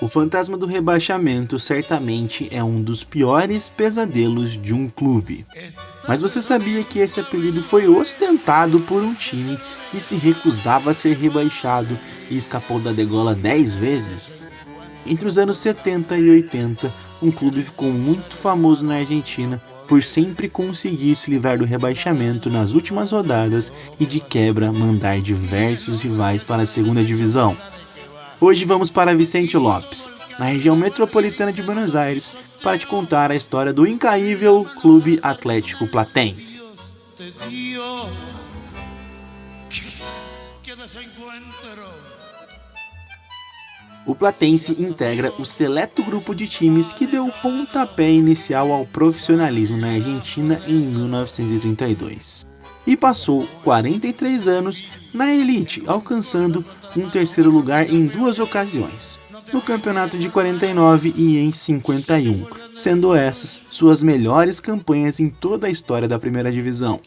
O fantasma do rebaixamento certamente é um dos piores pesadelos de um clube. Mas você sabia que esse apelido foi ostentado por um time que se recusava a ser rebaixado e escapou da degola 10 vezes? Entre os anos 70 e 80, um clube ficou muito famoso na Argentina por sempre conseguir se livrar do rebaixamento nas últimas rodadas e de quebra mandar diversos rivais para a segunda divisão. Hoje vamos para Vicente Lopes, na região metropolitana de Buenos Aires, para te contar a história do incaível Clube Atlético Platense. O Platense integra o seleto grupo de times que deu o pontapé inicial ao profissionalismo na Argentina em 1932. E passou 43 anos na elite, alcançando um terceiro lugar em 2 ocasiões, no campeonato de 49 e em 51, sendo essas suas melhores campanhas em toda a história da primeira divisão.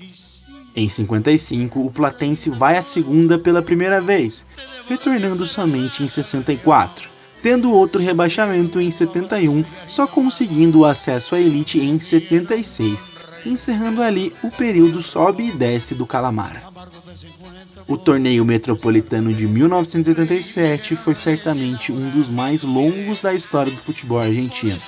Em 55, o Platense vai à segunda pela primeira vez, retornando somente em 64, tendo outro rebaixamento em 71, só conseguindo o acesso à elite em 76, encerrando ali o período sobe e desce do Calamar. O torneio metropolitano de 1977 foi certamente um dos mais longos da história do futebol argentino.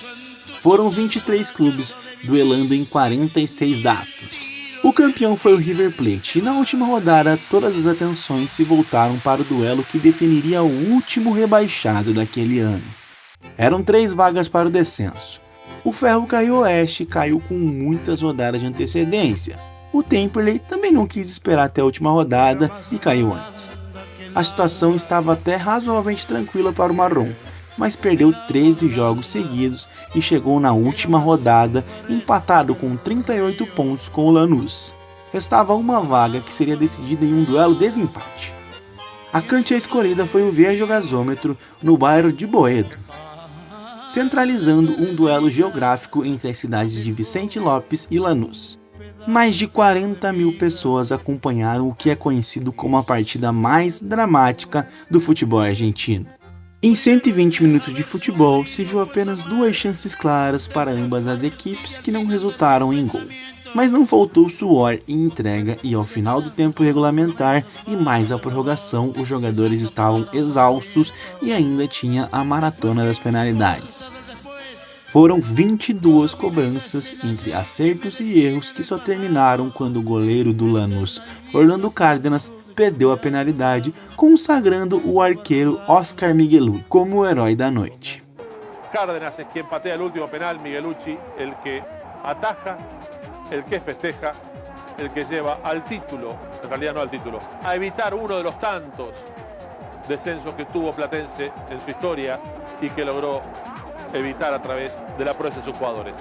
Foram 23 clubes duelando em 46 datas. O campeão foi o River Plate e na última rodada todas as atenções se voltaram para o duelo que definiria o último rebaixado daquele ano. Eram 3 vagas para o descenso. O Ferro Carril Oeste caiu com muitas rodadas de antecedência. O Temperley também não quis esperar até a última rodada e caiu antes. A situação estava até razoavelmente tranquila para o Marrom, mas perdeu 13 jogos seguidos e chegou na última rodada empatado com 38 pontos com o Lanús. Restava uma vaga que seria decidida em um duelo desempate. A cancha escolhida foi o Viejo Gasômetro no bairro de Boedo, centralizando um duelo geográfico entre as cidades de Vicente Lopes e Lanús. Mais de 40 mil pessoas acompanharam o que é conhecido como a partida mais dramática do futebol argentino. Em 120 minutos de futebol, se viu apenas 2 chances claras para ambas as equipes que não resultaram em gol. Mas não faltou suor e entrega e ao final do tempo regulamentar e mais a prorrogação, os jogadores estavam exaustos e ainda tinha a maratona das penalidades. Foram 22 cobranças entre acertos e erros que só terminaram quando o goleiro do Lanús, Orlando Cárdenas, perdeu a penalidade, consagrando o arqueiro Oscar Miguelucci como o herói da noite. Cárdenas es quien patea el último penal, Miguelucci, el que ataja, el que festeja, el que lleva al título, en realidad no al título, a evitar uno de los tantos descensos que tuvo Platense en su historia y que logró evitar a través de la proeza de sus jugadores.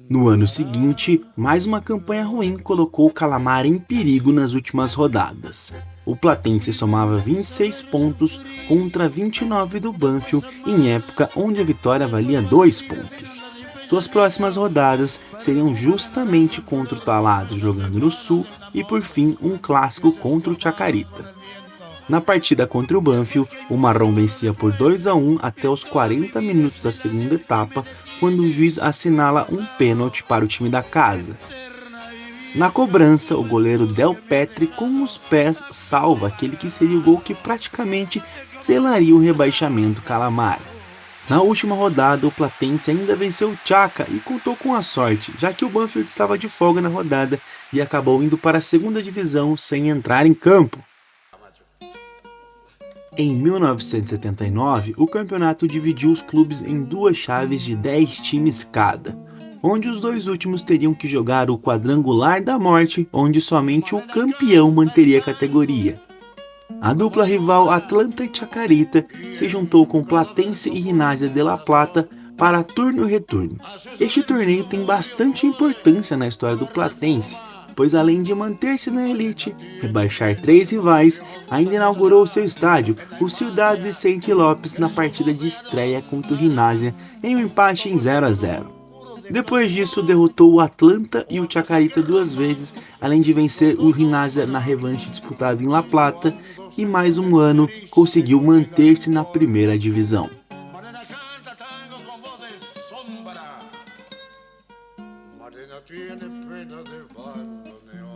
No ano seguinte, mais uma campanha ruim colocou o Calamar em perigo nas últimas rodadas. O Platense somava 26 pontos contra 29 do Banfield em época onde a vitória valia 2 pontos. Suas próximas rodadas seriam justamente contra o Talado jogando no Sul e por fim um clássico contra o Chacarita. Na partida contra o Banfield, o Marrom vencia por 2-1 até os 40 minutos da segunda etapa, quando o juiz assinala um pênalti para o time da casa. Na cobrança, o goleiro Del Petri com os pés salva aquele que seria o gol que praticamente selaria o rebaixamento Calamar. Na última rodada, o Platense ainda venceu o Chaca e contou com a sorte, já que o Banfield estava de folga na rodada e acabou indo para a segunda divisão sem entrar em campo. Em 1979, o campeonato dividiu os clubes em 2 chaves de 10 times cada, onde os 2 últimos teriam que jogar o quadrangular da morte, onde somente o campeão manteria a categoria. A dupla rival Atlanta e Chacarita se juntou com Platense e Gimnasia de La Plata para turno e retorno. Este torneio tem bastante importância na história do Platense, pois além de manter-se na elite, rebaixar 3 rivais, ainda inaugurou seu estádio, o Ciudad Vicente Lopes, na partida de estreia contra o Gimnasia, em um empate em 0-0. Depois disso, derrotou o Atlanta e o Chacarita 2 vezes, além de vencer o Gimnasia na revanche disputada em La Plata, e mais um ano conseguiu manter-se na primeira divisão.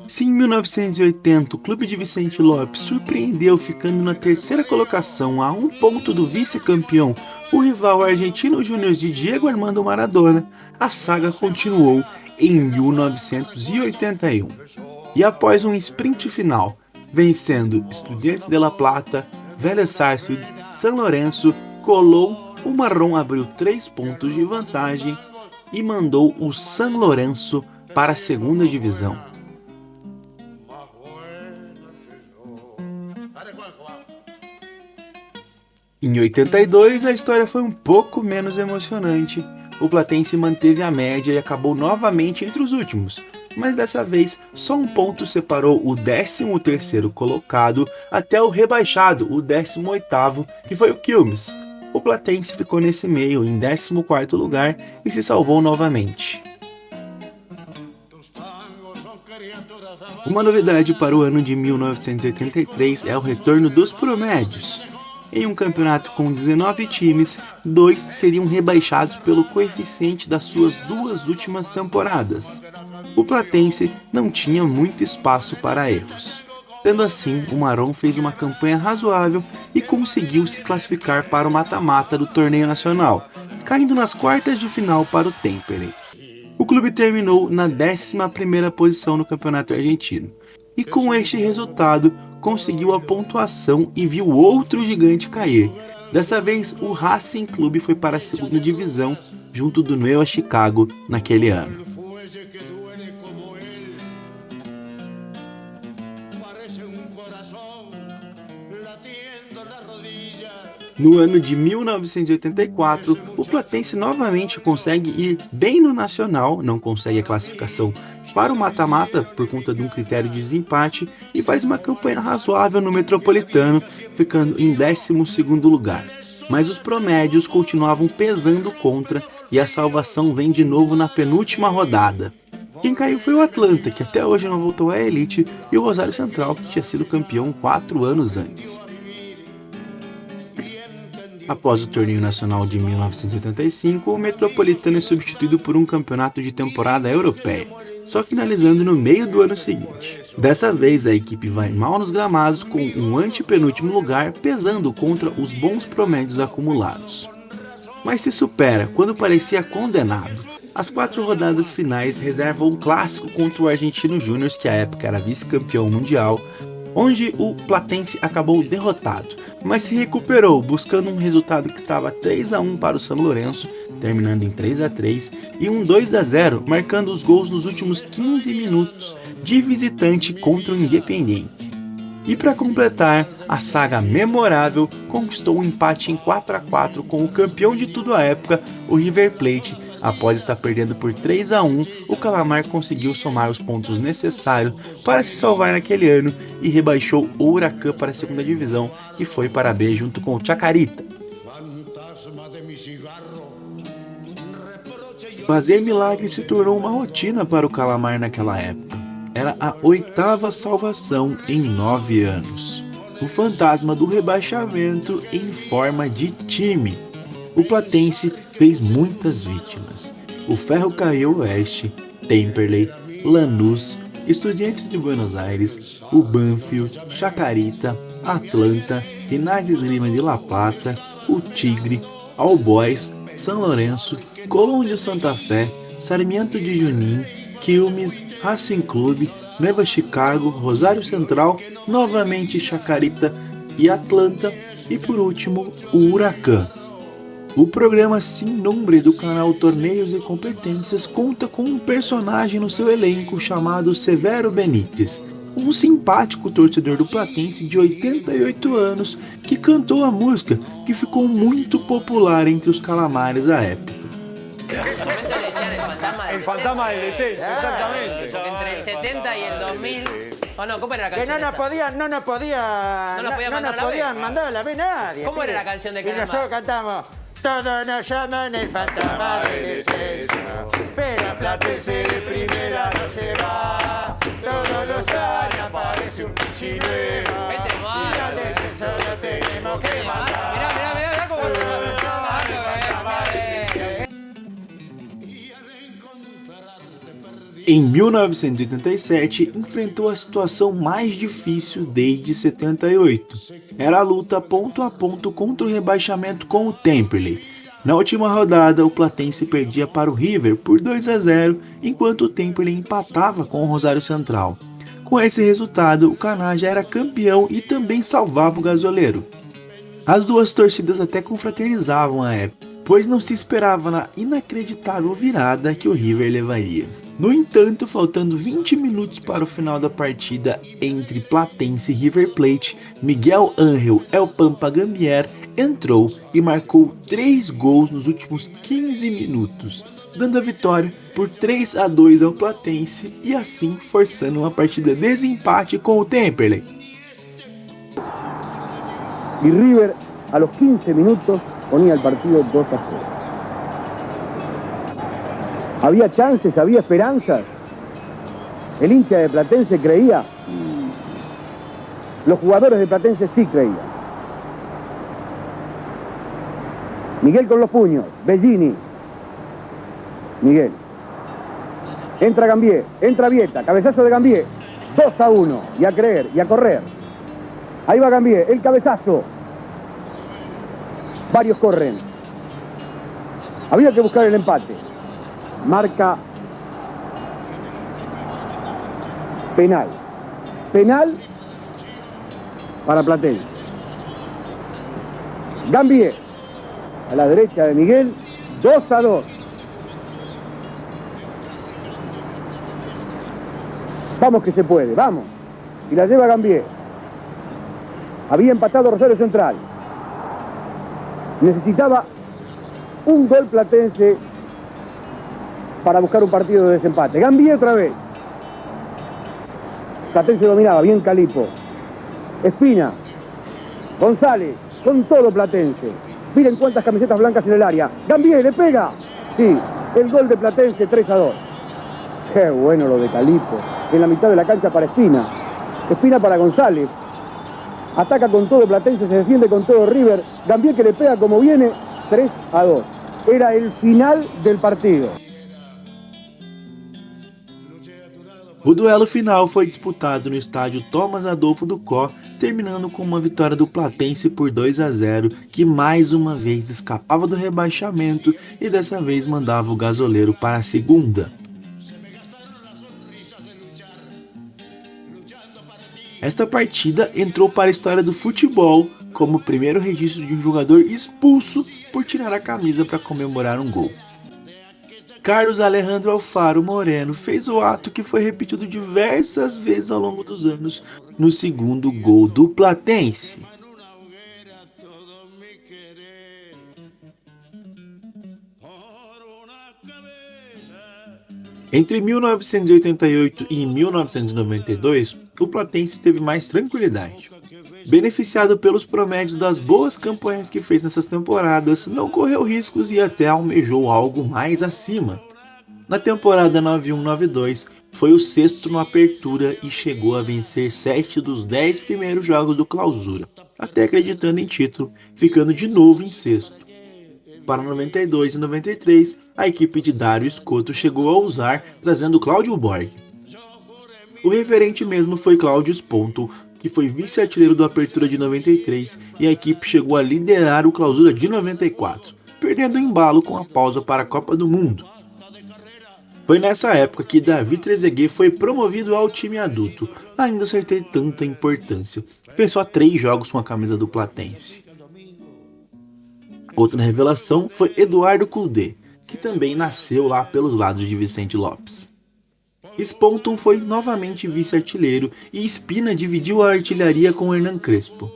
Se em 1980 o clube de Vicente Lopes surpreendeu ficando na terceira colocação a 1 ponto do vice-campeão, o rival argentino Júnior de Diego Armando Maradona, a saga continuou em 1981. E após um sprint final, vencendo Estudiantes de La Plata, Vélez Sarsfield, San Lorenzo, Colón, o Marrom abriu 3 pontos de vantagem e mandou o San Lorenzo para a segunda divisão. Em 82, a história foi um pouco menos emocionante. O Platense manteve a média e acabou novamente entre os últimos, mas dessa vez só um ponto separou o 13º colocado até o rebaixado, o 18º, que foi o Quilmes. O Platense ficou nesse meio, em 14º lugar, e se salvou novamente. Uma novidade para o ano de 1983 é o retorno dos promédios. Em um campeonato com 19 times, 2 seriam rebaixados pelo coeficiente das suas 2 últimas temporadas. O Platense não tinha muito espaço para erros. Sendo assim, o Marrom fez uma campanha razoável e conseguiu se classificar para o mata-mata do torneio nacional, caindo nas quartas de final para o Temperley. O clube terminou na 11ª posição no campeonato argentino, e com este resultado conseguiu a pontuação e viu outro gigante cair. Dessa vez, o Racing Clube foi para a segunda divisão, junto do Nueva Chicago, naquele ano. No ano de 1984, o Platense novamente consegue ir bem no Nacional, não consegue a classificação para o mata-mata por conta de um critério de desempate e faz uma campanha razoável no Metropolitano, ficando em 12º lugar. Mas os promédios continuavam pesando contra e a salvação vem de novo na penúltima rodada. Quem caiu foi o Atlanta, que até hoje não voltou à elite, e o Rosário Central, que tinha sido campeão 4 anos antes. Após o torneio nacional de 1985, o Metropolitano é substituído por um campeonato de temporada europeia, só finalizando no meio do ano seguinte. Dessa vez, a equipe vai mal nos gramados com um antepenúltimo lugar pesando contra os bons promédios acumulados. Mas se supera quando parecia condenado. As 4 rodadas finais reservam um clássico contra o Argentino Júnior, que à época era vice-campeão mundial, onde o Platense acabou derrotado, mas se recuperou, buscando um resultado que estava 3-1 para o San Lorenzo, terminando em 3-3, e um 2-0, marcando os gols nos últimos 15 minutos de visitante contra o Independiente. E para completar, a saga memorável conquistou um empate em 4-4 com o campeão de tudo à época, o River Plate. Após estar perdendo por 3-1, o Calamar conseguiu somar os pontos necessários para se salvar naquele ano e rebaixou o Huracan para a segunda divisão, que foi para a B junto com o Chacarita. Fazer milagres se tornou uma rotina para o Calamar naquela época. Era a 8ª salvação em 9 anos. O fantasma do rebaixamento em forma de time. O Platense fez muitas vítimas. O Ferro Carril Oeste, Temperley, Lanús, Estudiantes de Buenos Aires, o Banfield, Chacarita, Atlanta, Rinazes Esgrima de La Plata, o Tigre, All Boys, San Lorenzo, Colón de Santa Fé, Sarmiento de Junín, Quilmes, Racing Clube, Nueva Chicago, Rosário Central, novamente Chacarita e Atlanta, e por último o Huracan. O programa Sin Nombre do canal Torneios e Competências conta com um personagem no seu elenco chamado Severo Benítez, um simpático torcedor do Platense de 88 anos que cantou a música que ficou muito popular entre os calamares à época. El fantasma del descenso, exactamente. Porque entre el 70 y el 2000... Oh, no, ¿cómo era la canción? Que no nos podían mandar a la vez nadie. ¿Cómo era la canción de Y Calamar? nosotros cantamos... Todos nos llaman el fantasma del descenso, pero a Platense de primera no se va. Todos los años aparece un pichinuevo. ¡Vete, ¿Qué pasa? Mirá cómo se va. Em 1987, enfrentou a situação mais difícil desde 78. Era a luta ponto a ponto contra o rebaixamento com o Temperley. Na última rodada, o Platense perdia para o River por 2-0, enquanto o Temperley empatava com o Rosário Central. Com esse resultado, o Caná já era campeão e também salvava o Gasoleiro. As duas torcidas até confraternizavam à época, pois não se esperava na inacreditável virada que o River levaria. No entanto, faltando 20 minutos para o final da partida entre Platense e River Plate, Miguel Ángel El Pampa Gambier entrou e marcou 3 gols nos últimos 15 minutos, dando a vitória por 3-2 ao Platense e assim forçando uma partida de desempate com o Temperley. Y River a los 15 minutos ponía el partido 2-0. Había chances, había esperanzas. El hincha de Platense creía. Los jugadores de Platense sí creían. Miguel con los puños, Bellini. Miguel. Entra Gambier, entra Vieta, cabezazo de Gambier. 2-1. Y a creer, y a correr. Ahí va Gambier, el cabezazo. Varios corren. Había que buscar el empate. Marca penal. Penal para Platense. Gambier a la derecha de Miguel. 2-2. Vamos que se puede, vamos. Y la lleva Gambier. Había empatado Rosario Central. Necesitaba un gol Platense para buscar un partido de desempate. Gambier otra vez. Platense dominaba, bien Calipo. Espina. González, con todo Platense. Miren cuántas camisetas blancas en el área. Gambier le pega. Sí, el gol de Platense 3-2. Qué bueno lo de Calipo. En la mitad de la cancha para Espina. Espina para González. Ataca con todo Platense, se defiende con todo River. Gambier que le pega como viene, 3-2. Era el final del partido. O duelo final foi disputado no estádio Thomas Adolfo Ducó, terminando com uma vitória do Platense por 2-0, que mais uma vez escapava do rebaixamento e dessa vez mandava o Gasoleiro para a segunda. Esta partida entrou para a história do futebol como o primeiro registro de um jogador expulso por tirar a camisa para comemorar um gol. Carlos Alejandro Alfaro Moreno fez o ato que foi repetido diversas vezes ao longo dos anos no segundo gol do Platense. Entre 1988 e 1992, o Platense teve mais tranquilidade. Beneficiado pelos promédios das boas campanhas que fez nessas temporadas, não correu riscos e até almejou algo mais acima. Na temporada 91-92, foi o sexto no Apertura e chegou a vencer 7 dos 10 primeiros jogos do Clausura, até acreditando em título, ficando de novo em sexto. Para 92 e 93, a equipe de Dário Scotto chegou a ousar, trazendo Cláudio Borg. O referente mesmo foi Cláudio Sponto, que foi vice-artilheiro do Apertura de 93, e a equipe chegou a liderar o Clausura de 94, perdendo o embalo com a pausa para a Copa do Mundo. Foi nessa época que Davi Trezeguet foi promovido ao time adulto, ainda sem ter tanta importância. Fez só 3 jogos com a camisa do Platense. Outra revelação foi Eduardo Cudê, que também nasceu lá pelos lados de Vicente Lopes. Sponton foi novamente vice-artilheiro e Espina dividiu a artilharia com Hernan Crespo.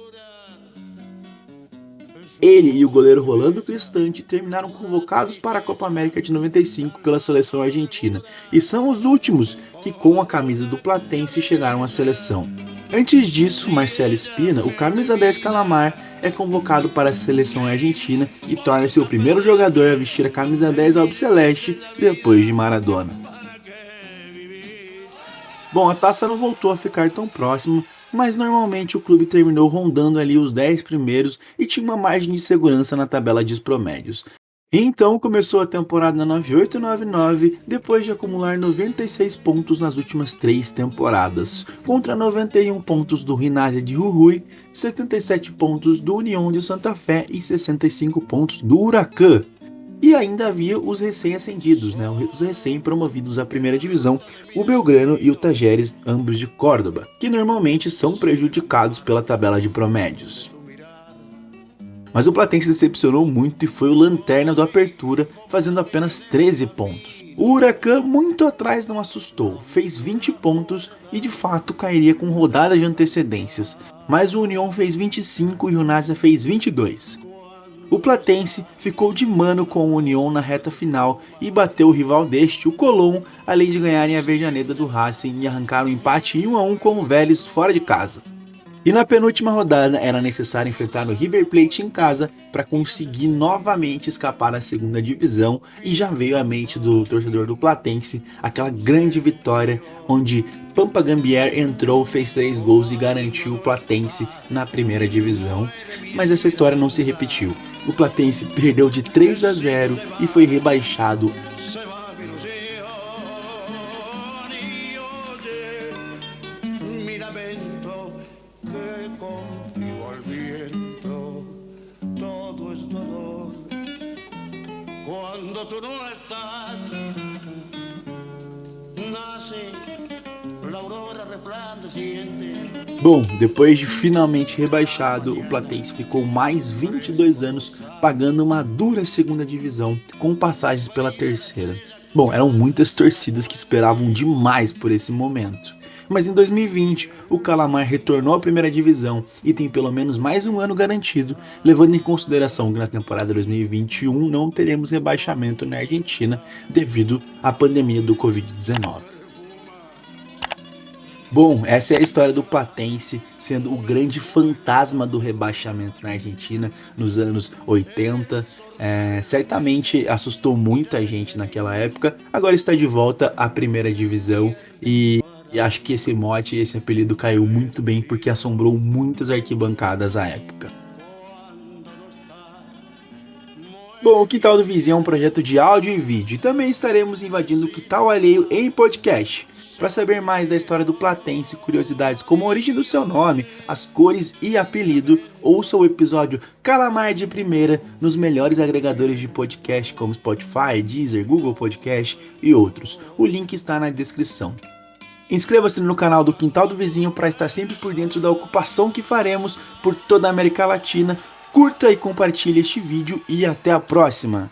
Ele e o goleiro Rolando Cristante terminaram convocados para a Copa América de 95 pela seleção argentina e são os últimos que com a camisa do Platense chegaram à seleção. Antes disso, Marcelo Espina, o camisa 10 Calamar, é convocado para a seleção argentina e torna-se o primeiro jogador a vestir a camisa 10 albiceleste depois de Maradona. Bom, a taça não voltou a ficar tão próxima, mas normalmente o clube terminou rondando ali os 10 primeiros e tinha uma margem de segurança na tabela de promédios. Então começou a temporada 98-99, depois de acumular 96 pontos nas últimas 3 temporadas, contra 91 pontos do Ginásio de Jujuy, 77 pontos do União de Santa Fé e 65 pontos do Huracán. E ainda havia os recém-ascendidos, os recém-promovidos à primeira divisão, o Belgrano e o Tajeres, ambos de Córdoba, que normalmente são prejudicados pela tabela de promédios. Mas o Platense decepcionou muito e foi o lanterna do Apertura, fazendo apenas 13 pontos. O Huracán, muito atrás, não assustou, fez 20 pontos e de fato cairia com rodadas de antecedências, mas o União fez 25 e o Nasa fez 22. O Platense ficou de mano com o União na reta final e bateu o rival deste, o Colón, além de ganharem a Verjaneda do Racing e arrancar um empate 1-1 com o Vélez fora de casa. E na penúltima rodada era necessário enfrentar o River Plate em casa para conseguir novamente escapar da segunda divisão, e já veio à mente do torcedor do Platense aquela grande vitória onde Pampa Gambier entrou, fez 3 gols e garantiu o Platense na primeira divisão, mas essa história não se repetiu. O Platense perdeu de 3-0 e foi rebaixado. Bom, depois de finalmente rebaixado, o Platense ficou mais 22 anos pagando uma dura segunda divisão, com passagens pela terceira. Bom, eram muitas torcidas que esperavam demais por esse momento. Mas em 2020, o Calamar retornou à primeira divisão e tem pelo menos mais um ano garantido, levando em consideração que na temporada 2021 não teremos rebaixamento na Argentina devido à pandemia do Covid-19. Bom, essa é a história do Platense sendo o grande fantasma do rebaixamento na Argentina nos anos 80. Certamente assustou muita gente naquela época, agora está de volta à primeira divisão e acho que esse mote, esse apelido caiu muito bem porque assombrou muitas arquibancadas à época. Bom, o Quintal do Vizinho é um projeto de áudio e vídeo e também estaremos invadindo o Quintal Alheio em podcast. Para saber mais da história do Platense, curiosidades como a origem do seu nome, as cores e apelido, ouça o episódio Calamar de Primeira nos melhores agregadores de podcast como Spotify, Deezer, Google Podcast e outros. O link está na descrição. Inscreva-se no canal do Quintal do Vizinho para estar sempre por dentro da ocupação que faremos por toda a América Latina. Curta e compartilhe este vídeo e até a próxima!